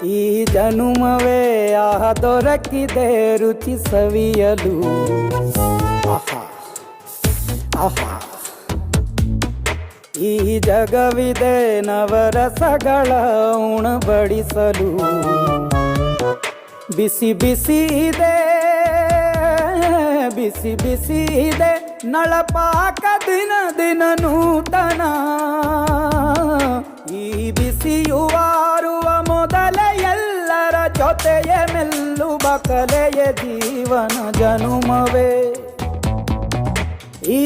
ಈ ಜನುಮವೇ ದೊರಕಿದೆ ರುಚಿ ಸವಿಯಲು. ಆಹಾ ಆಹಾ, ಈ ಜಗವಿದೆ ನವರಸಗಳ ಉಣಬಡಿಸಲು. ಬಿಸಿ ಬಿಸಿ ಇದೆ, ಬಿಸಿ ಬಿಸಿ ಇದೆ ನಳಪಾಕ ದಿನ ದಿನ ನೂತನ. ಈ ಬಿಸಿಯುವಾರುವ ಮೊದಲೇ ಎಲ್ಲರ ಜೊತೆಯ ಮೆಲ್ಲುವ ಕಲೆಯ ಜೀವನ ಜನುಮವೇ. ಈ